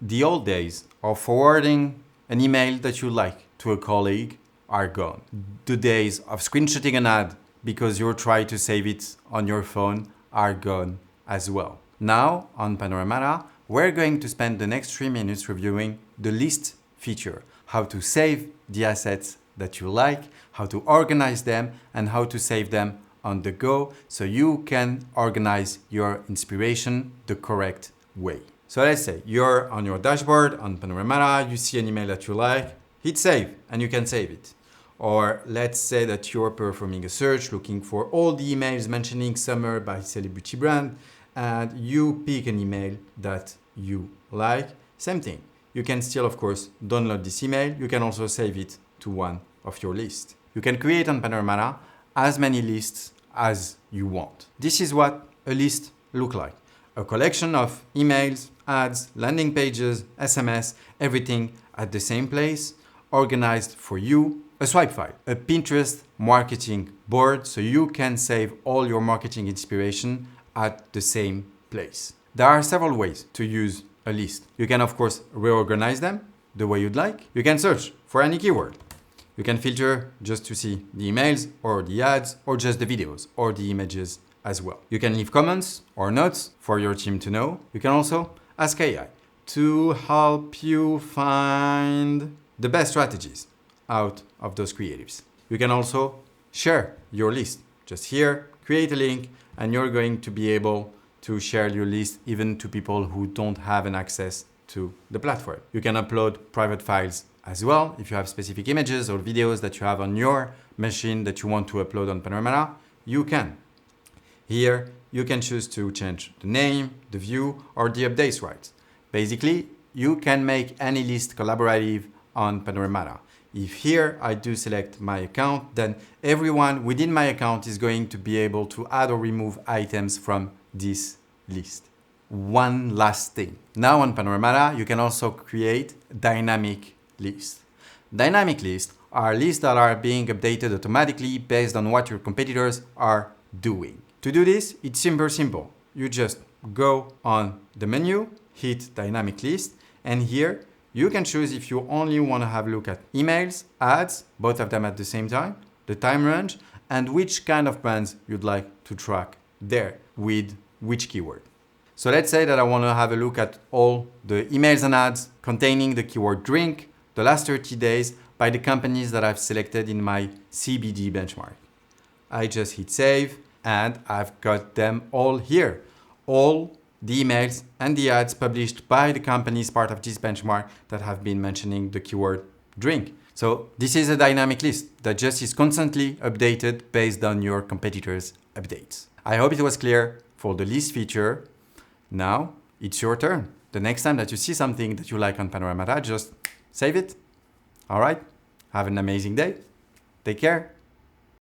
The old days of forwarding an email that you like to a colleague are gone. The days of screenshotting an ad because you're trying to save it on your phone are gone as well. Now on Panoramata, we're going to spend the next 3 minutes reviewing the list feature, how to save the assets that you like, how to organize them, and how to save them on the go so you can organize your inspiration the correct way. So let's say you're on your dashboard on Panoramata, you see an email that you like, hit save and you can save it. Or let's say that you're performing a search looking for all the emails mentioning summer by celebrity brand and you pick an email that you like. Same thing. You can still, of course, download this email. You can also save it to one of your lists. You can create on Panoramata as many lists as you want. This is what a list looks like. A collection of emails, ads, landing pages, SMS, everything at the same place, organized for you. A swipe file, a Pinterest marketing board so you can save all your marketing inspiration at the same place. There are several ways to use a list. You can, of course, reorganize them the way you'd like. You can search for any keyword. You can filter just to see the emails or the ads or just the videos or the images as well. You can leave comments or notes for your team to know. You can also ask AI to help you find the best strategies out of those creatives. You can also share your list. Just here, create a link, and you're going to be able to share your list even to people who don't have an access to the platform. You can upload private files as well. If you have specific images or videos that you have on your machine that you want to upload on Panoramata, you can. Here, you can choose to change the name, the view, or the updates rights. Basically, you can make any list collaborative on Panoramata. If here I do select my account, then everyone within my account is going to be able to add or remove items from this list. One last thing. Now on Panoramata, you can also create dynamic lists. Dynamic lists are lists that are being updated automatically based on what your competitors are doing. To do this, it's super simple. You just go on the menu, hit dynamic list, and here you can choose if you only want to have a look at emails, ads, both of them at the same time, the time range, and which kind of brands you'd like to track there with which keyword. So let's say that I want to have a look at all the emails and ads containing the keyword drink the last 30 days by the companies that I've selected in my CBD benchmark. I just hit save and I've got them all here. All the emails and the ads published by the companies part of this benchmark that have been mentioning the keyword drink. So this is a dynamic list that just is constantly updated based on your competitors' updates. I hope it was clear for the list feature. Now it's your turn. The next time that you see something that you like on Panoramata, just save it. All right. Have an amazing day. Take care.